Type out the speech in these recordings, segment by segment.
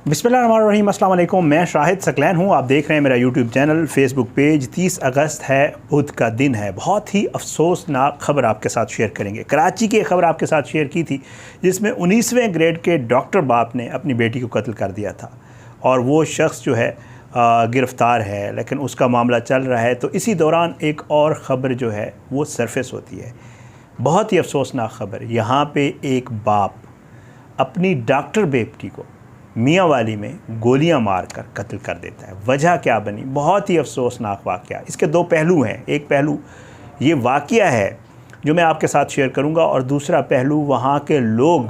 बिस्मिल्लाहिर्रहमानिर्रहीम, अस्सलाम वालेकुम। मैं शाहिद सकलैन हूँ। आप देख रहे हैं मेरा यूट्यूब चैनल, फेसबुक पेज। 30 अगस्त है, बुध का दिन है। बहुत ही अफसोसनाक खबर आपके साथ शेयर करेंगे। कराची की एक खबर आपके साथ शेयर की थी जिसमें 19वें ग्रेड के डॉक्टर बाप ने अपनी बेटी को कत्ल कर दिया था और वो शख्स जो है गिरफ़्तार है, लेकिन उसका मामला चल रहा है। तो इसी दौरान एक और ख़बर जो है वो सरफेस होती है। बहुत ही अफसोसनाक खबर। यहाँ पे एक बाप अपनी डॉक्टर बेटी को मियांवाली में गोलियां मारकर कत्ल कर देता है। वजह क्या बनी? बहुत ही अफसोसनाक वाक़या। इसके दो पहलू हैं। एक पहलू ये वाक़या है जो मैं आपके साथ शेयर करूंगा, और दूसरा पहलू वहाँ के लोग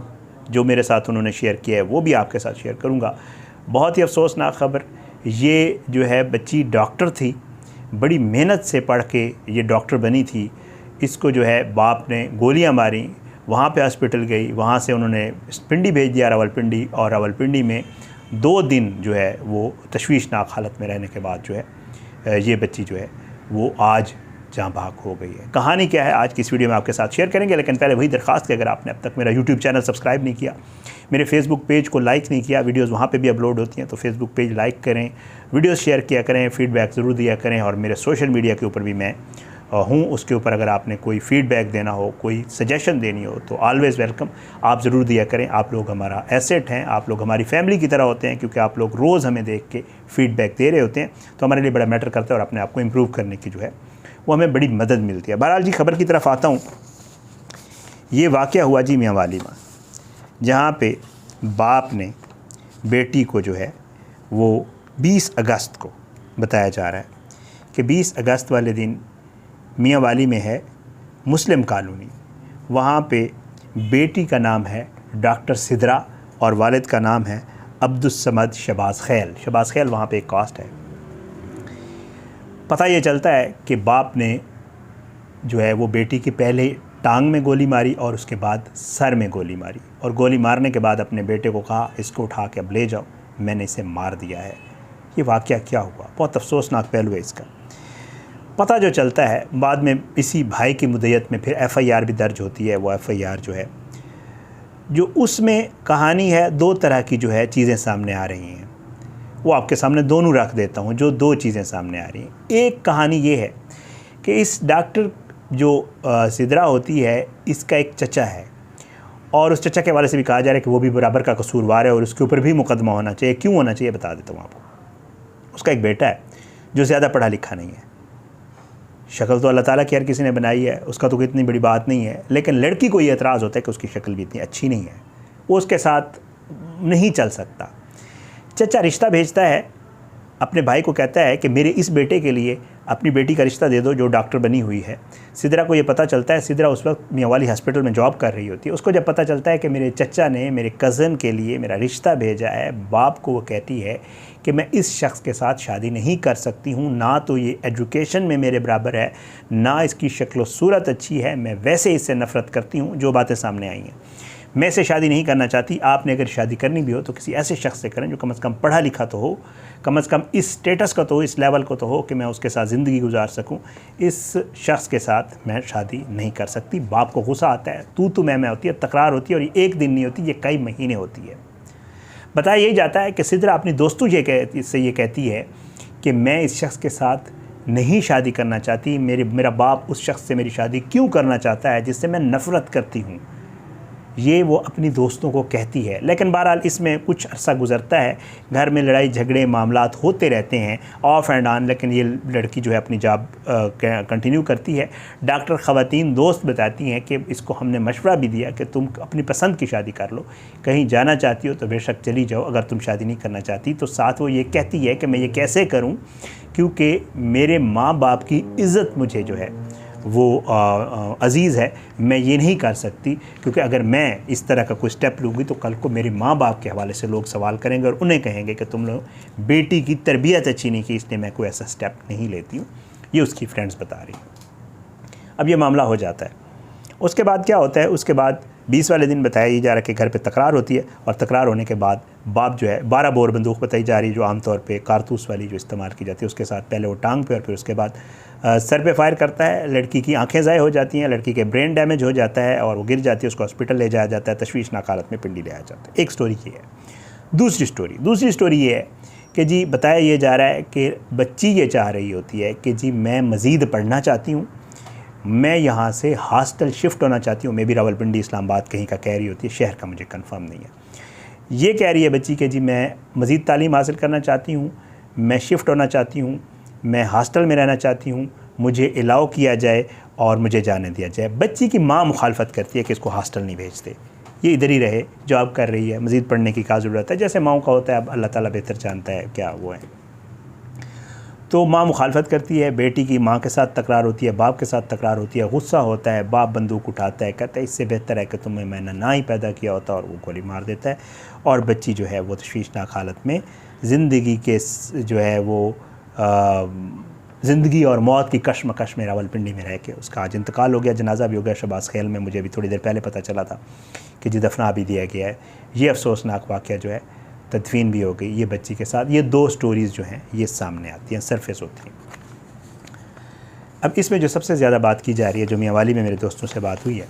जो मेरे साथ उन्होंने शेयर किया है वो भी आपके साथ शेयर करूंगा। बहुत ही अफसोसनाक ख़बर। ये जो है बच्ची डॉक्टर थी, बड़ी मेहनत से पढ़ के ये डॉक्टर बनी थी। इसको जो है बाप ने गोलियां मारी, वहाँ पे हॉस्पिटल गई, वहाँ से उन्होंने पिंडी भेज दिया, रावलपिंडी। और रावलपिंडी में 2 दिन जो है वो तशवीशनाक हालत में रहने के बाद जो है ये बच्ची जो है वो आज जहाँ भाग हो गई है। कहानी क्या है आज की इस वीडियो में आपके साथ शेयर करेंगे, लेकिन पहले वही दरख्वास्त कि अगर आपने अब तक मेरा यूट्यूब चैनल सब्सक्राइब नहीं किया, मेरे फेसबुक पेज को लाइक नहीं किया, वीडियोस वहाँ पे भी अपलोड होती हैं, तो फेसबुक पेज लाइक करें, वीडियोस शेयर किया करें, फ़ीडबैक ज़रूर दिया करें। और मेरे सोशल मीडिया के ऊपर भी मैं हूँ, उसके ऊपर अगर आपने कोई फ़ीडबैक देना हो, कोई सजेशन देनी हो, तो ऑलवेज़ वेलकम, आप ज़रूर दिया करें। आप लोग हमारा एसेट हैं, आप लोग हमारी फैमिली की तरह होते हैं, क्योंकि आप लोग रोज़ हमें देख के फ़ीडबैक दे रहे होते हैं, तो हमारे लिए बड़ा मैटर करता है और अपने आप को इम्प्रूव करने की जो है वो हमें बड़ी मदद मिलती है। बहरहाल जी, खबर की तरफ आता हूँ। ये वाक़या हुआ जी मियांवाली में, जहाँ पे बाप ने बेटी को जो है वो 20 अगस्त को बताया जा रहा है कि 20 अगस्त वाले दिन मियांवाली में है मुस्लिम कॉलोनी। वहाँ पे बेटी का नाम है डॉक्टर सिद्रा और वालिद का नाम है अब्दुस्समद शबाज़ खैल। शबाज़ खैल वहाँ पे एक कास्ट है। पता ये चलता है कि बाप ने जो है वो बेटी की पहले टांग में गोली मारी और उसके बाद सर में गोली मारी, और गोली मारने के बाद अपने बेटे को कहा इसको उठा के अब ले जाओ, मैंने इसे मार दिया है। ये वाक़या क्या हुआ? बहुत अफसोसनाक पहलू है इसका। पता जो चलता है बाद में, इसी भाई की मुद्दत में फिर FIR भी दर्ज होती है। वो FIR जो है, जो उसमें कहानी है, 2 तरह की जो है चीज़ें सामने आ रही हैं। वो आपके सामने दोनों रख देता हूँ, जो 2 चीज़ें सामने आ रही हैं। एक कहानी ये है कि इस डॉक्टर जो सिद्रा होती है, इसका एक चचा है, और उस चचा के हवाले से भी कहा जा रहा है कि वो भी बराबर का कसूरवार है और उसके ऊपर भी मुकदमा होना चाहिए। क्यों होना चाहिए बता देता हूँ आपको। उसका एक बेटा है जो ज़्यादा पढ़ा लिखा नहीं है। शक्ल तो अल्लाह ताला की हर किसी ने बनाई है, उसका तो कोई इतनी बड़ी बात नहीं है, लेकिन लड़की को ये एतराज़ होता है कि उसकी शक्ल भी इतनी अच्छी नहीं है, वो उसके साथ नहीं चल सकता। चचा रिश्ता भेजता है, अपने भाई को कहता है कि मेरे इस बेटे के लिए अपनी बेटी का रिश्ता दे दो जो डॉक्टर बनी हुई है। सिद्रा को ये पता चलता है, सिद्रा उस वक्त मियांवाली हॉस्पिटल में जॉब कर रही होती है। उसको जब पता चलता है कि मेरे चचा ने मेरे कज़न के लिए मेरा रिश्ता भेजा है, बाप को वो कहती है कि मैं इस शख्स के साथ शादी नहीं कर सकती हूँ, ना तो ये एजुकेशन में मेरे बराबर है, ना इसकी शक्ल सूरत अच्छी है, मैं वैसे इससे नफ़रत करती हूँ। जो बातें सामने आई हैं, मैं इसे शादी नहीं करना चाहती। आपने अगर शादी करनी भी हो तो किसी ऐसे शख्स से करें जो कम से कम पढ़ा लिखा तो हो, कम से कम इस स्टेटस का तो हो, इस लेवल को तो हो कि मैं उसके साथ ज़िंदगी गुजार सकूं। इस शख्स के साथ मैं शादी नहीं कर सकती। बाप को गुस्सा आता है, तू मैं होती है, तकरार होती है, और ये एक दिन नहीं होती, ये कई महीने होती है। बताया यही जाता है कि सिद्रा अपनी दोस्तों ये कहती है कि मैं इस शख्स के साथ नहीं शादी करना चाहती। मेरा बाप उस शख्स से मेरी शादी क्यों करना चाहता है जिससे मैं नफ़रत करती हूँ, ये वो अपनी दोस्तों को कहती है। लेकिन बहरहाल इसमें कुछ अर्सा गुजरता है, घर में लड़ाई झगड़े मामलात होते रहते हैं ऑफ एंड ऑन, लेकिन ये लड़की जो है अपनी जॉब कंटिन्यू करती है। डॉक्टर ख़वातीन दोस्त बताती हैं कि इसको हमने मशवरा भी दिया कि तुम अपनी पसंद की शादी कर लो, कहीं जाना चाहती हो तो बेशक चली जाओ, अगर तुम शादी नहीं करना चाहती तो। साथ वो ये कहती है कि मैं ये कैसे करूँ, क्योंकि मेरे माँ बाप की इज़्ज़त मुझे जो है वो अज़ीज़ है, मैं ये नहीं कर सकती, क्योंकि अगर मैं इस तरह का कोई स्टेप लूँगी तो कल को मेरे माँ बाप के हवाले से लोग सवाल करेंगे और उन्हें कहेंगे कि तुम लोग बेटी की तरबियत अच्छी नहीं की, इसलिए मैं कोई ऐसा स्टेप नहीं लेती हूँ। ये उसकी फ्रेंड्स बता रही। अब ये मामला हो जाता है। उसके बाद क्या होता है? उसके बाद 20 वाले दिन बताया जा रहा है कि घर पे तकरार होती है, और तकरार होने के बाद बाप जो है 12 बोर बंदूक बताई जा रही है, जो आमतौर पे कारतूस वाली जो इस्तेमाल की जाती है, उसके साथ पहले वो टांग पे और फिर उसके बाद सर पे फायर करता है। लड़की की आंखें ज़ाय हो जाती हैं, लड़की के ब्रेन डैमेज हो जाता है और वो गिर जाती है, उसको हॉस्पिटल ले जाया जाता है, तशवीशनाक हालत में पिंडी ले आया जाता है। एक स्टोरी की है। दूसरी स्टोरी ये है कि जी बताया ये जा रहा है कि बच्ची ये चाह रही होती है कि जी मैं मज़ीद पढ़ना चाहती हूँ, मैं यहाँ से हॉस्टल शिफ्ट होना चाहती हूँ। मे बी रावलपिंडी इस्लामाबाद कहीं का कह रही होती है, शहर का मुझे कंफर्म नहीं है। ये कह रही है बच्ची कि जी मैं मज़ीद तालीम हासिल करना चाहती हूँ, मैं शिफ्ट होना चाहती हूँ, मैं हॉस्टल में रहना चाहती हूँ, मुझे अलाउ किया जाए और मुझे जाने दिया जाए। बच्ची की माँ मुखालफत करती है कि इसको हॉस्टल नहीं भेजते, ये इधर ही रहे, जॉब कर रही है, मज़ीद पढ़ने की क्या ज़रूरत है। जैसे माँओं का होता है, अब अल्लाह ताला बेहतर जानता है क्या वो है। तो माँ मुखालफत करती है, बेटी की माँ के साथ तकरार होती है, बाप के साथ तकरार होती है, गुस्सा होता है, बाप बंदूक उठाता है, कहता है इससे बेहतर है कि तुम्हें मैंने ना ही पैदा किया होता, और वो गोली मार देता है। और बच्ची जो है वो तशवीशनाक हालत में ज़िंदगी के जो है वो ज़िंदगी और मौत की कश्मकश में रावलपिंडी में रह के उसका आज इंतकाल हो गया। जनाजा भी हो गया शहबाज खेल में, मुझे अभी थोड़ी देर पहले पता चला था कि जी दफना भी दिया गया है। ये अफसोसनाक वाक़या जो है, तदफीन भी हो गई ये बच्ची के साथ। ये दो स्टोरीज़ जो हैं ये सामने आती हैं, सरफेस होती हैं। अब इसमें जो सबसे ज़्यादा बात की जा रही है, जो मियाँ वाली में मेरे दोस्तों से बात हुई है,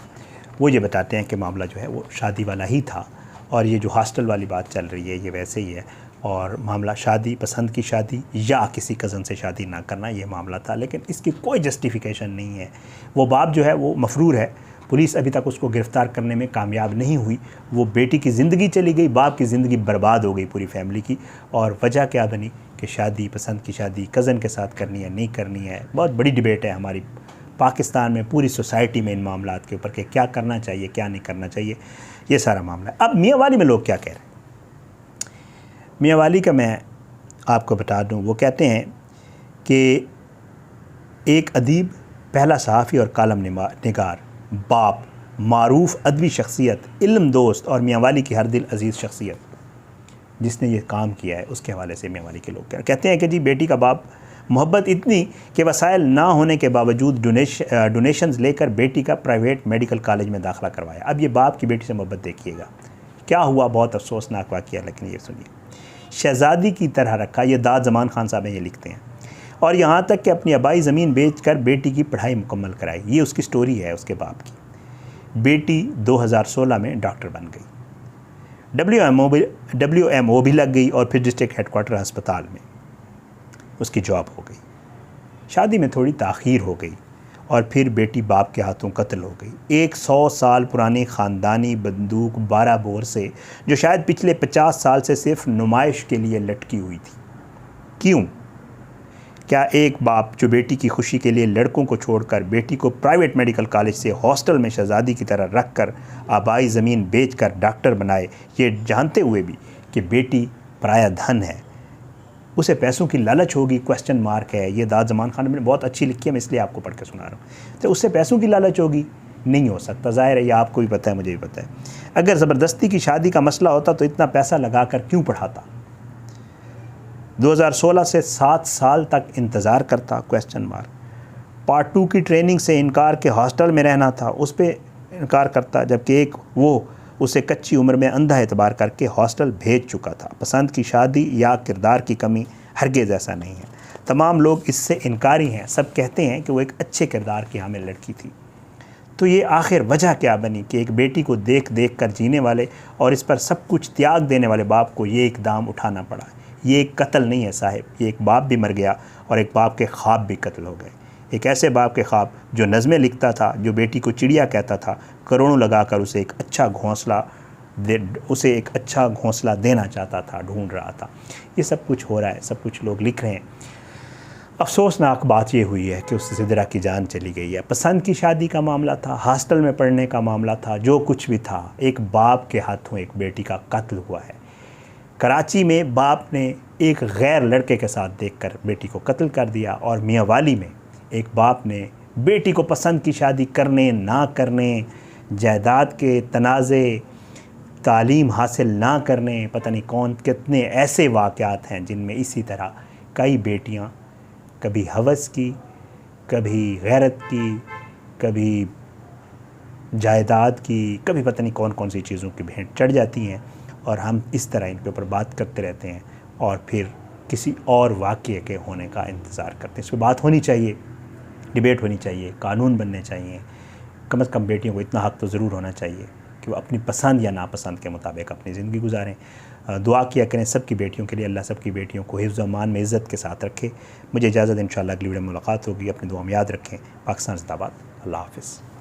वो ये बताते हैं कि मामला जो है वो शादी वाला ही था, और ये जो हॉस्टल वाली बात चल रही है ये वैसे ही है, और मामला शादी, पसंद की शादी या किसी कज़न से शादी ना करना ये मामला था। लेकिन इसकी कोई जस्टिफिकेशन नहीं है। वो बाप जो है वो मफरूर है, पुलिस अभी तक उसको गिरफ़्तार करने में कामयाब नहीं हुई। वो बेटी की ज़िंदगी चली गई, बाप की ज़िंदगी बर्बाद हो गई पूरी फैमिली की। और वजह क्या बनी कि शादी, पसंद की शादी कज़न के साथ करनी है नहीं करनी है। बहुत बड़ी डिबेट है हमारी पाकिस्तान में, पूरी सोसाइटी में इन मामलात के ऊपर कि क्या करना चाहिए क्या नहीं करना चाहिए, ये सारा मामला है। अब मियाँ वाली में लोग क्या कह रहे हैं, मियाँ वाली का मैं आपको बता दूँ। वो कहते हैं कि एक अदीब, पहला सहाफ़ी और कालम निगार, बाप, मारूफ़ अदबी शख्सियत, इल्म दोस्त और मियाँ वाली की हर दिल अज़ीज़ शख्सियत जिसने ये काम किया है, उसके हवाले से मियाँ वाली के लोग कहते हैं कि जी बेटी का बाप मोहब्बत इतनी कि वसाइल ना होने के बावजूद डोनेशंस लेकर बेटी का प्राइवेट मेडिकल कॉलेज में दाखिला करवाया। अब ये बाप की बेटी से मोहब्बत देखिएगा क्या हुआ, बहुत अफसोसनाक वाक़या। लेकिन ये सुनिए, शहज़ादी की तरह रखा, ये दाद ज़मान खान साहब ये लिखते हैं। और यहाँ तक कि अपनी आबाई ज़मीन बेचकर बेटी की पढ़ाई मुकम्मल कराई। ये उसकी स्टोरी है उसके बाप की। बेटी 2016 में डॉक्टर बन गई, WMO भी लग गई, और फिर डिस्ट्रिक्ट हेडक्वार्टर अस्पताल में उसकी जॉब हो गई। शादी में थोड़ी ताख़ीर हो गई, और फिर बेटी बाप के हाथों कत्ल हो गई। 100 साल पुरानी ख़ानदानी बंदूक 12 बोर से, जो शायद पिछले 50 साल से सिर्फ नुमाइश के लिए लटकी हुई थी। क्यों? क्या एक बाप जो बेटी की खुशी के लिए लड़कों को छोड़कर बेटी को प्राइवेट मेडिकल कॉलेज से हॉस्टल में शहज़ादी की तरह रख कर आबाई ज़मीन बेचकर डॉक्टर बनाए, ये जानते हुए भी कि बेटी पराया धन है, उसे पैसों की लालच होगी, क्वेश्चन मार्क है। ये दाद ज़मान खान ने बहुत अच्छी लिखी है, मैं इसलिए आपको पढ़ के सुना रहा हूँ। तो उससे पैसों की लालच होगी? नहीं हो सकता, ज़ाहिर है, ये आपको भी पता है, मुझे भी पता है। अगर ज़बरदस्ती की शादी का मसला होता तो इतना पैसा लगा कर क्यों पढ़ाता? 2016 से 7 साल तक इंतज़ार करता, क्वेश्चन मार्क। पार्ट 2 की ट्रेनिंग से इनकार के हॉस्टल में रहना था, उस पर इनकार करता, जबकि एक वो उसे कच्ची उम्र में अंधा एतबार करके हॉस्टल भेज चुका था। पसंद की शादी या किरदार की कमी, हरगिज़ ऐसा नहीं है। तमाम लोग इससे इनकारी हैं, सब कहते हैं कि वो एक अच्छे किरदार की हामिल लड़की थी। तो ये आखिर वजह क्या बनी कि एक बेटी को देख देख कर जीने वाले और इस पर सब कुछ त्याग देने वाले बाप को ये इक़दाम उठाना पड़ा? ये एक कत्ल नहीं है साहिब, ये एक बाप भी मर गया और एक बाप के ख्वाब भी कत्ल हो गए। एक ऐसे बाप के ख्वाब जो नज़में लिखता था, जो बेटी को चिड़िया कहता था, करोड़ों लगाकर उसे एक अच्छा घोंसला देना चाहता था, ढूंढ रहा था। ये सब कुछ हो रहा है, सब कुछ लोग लिख रहे हैं। अफसोसनाक बात ये हुई है कि उस सिदरा की जान चली गई है। पसंद की शादी का मामला था, हॉस्टल में पढ़ने का मामला था, जो कुछ भी था, एक बाप के हाथों एक बेटी का कत्ल हुआ है। कराची में बाप ने एक गैर लड़के के साथ देखकर बेटी को कत्ल कर दिया, और मियाँ वाली में एक बाप ने बेटी को पसंद की शादी करने ना करने, जायदाद के तनाज़े, तालीम हासिल ना करने, पता नहीं कौन कितने ऐसे वाक़यात हैं जिनमें इसी तरह कई बेटियां कभी हवस की, कभी गैरत की, कभी जायदाद की, कभी पता नहीं कौन कौन सी चीज़ों की भेंट चढ़ जाती हैं, और हम इस तरह इनके ऊपर बात करते रहते हैं और फिर किसी और वाक़ये के होने का इंतज़ार करते हैं। इस पर बात होनी चाहिए, डिबेट होनी चाहिए, कानून बनने चाहिए। कम से कम बेटियों को इतना हक़ तो ज़रूर होना चाहिए कि वो अपनी पसंद या नापसंद के मुताबिक अपनी ज़िंदगी गुजारें। दुआ किया करें सबकी बेटियों के लिए, अल्लाह सबकी बेटियों को हिफ्ज़ अमान में इज़्ज़त के साथ रखे। मुझे इजाज़त, इंशाअल्लाह अगली वीडियो में मुलाकात होगी। अपनी दुआ में याद रखें। पाकिस्तान ज़िंदाबाद। अल्लाह हाफ़िज़।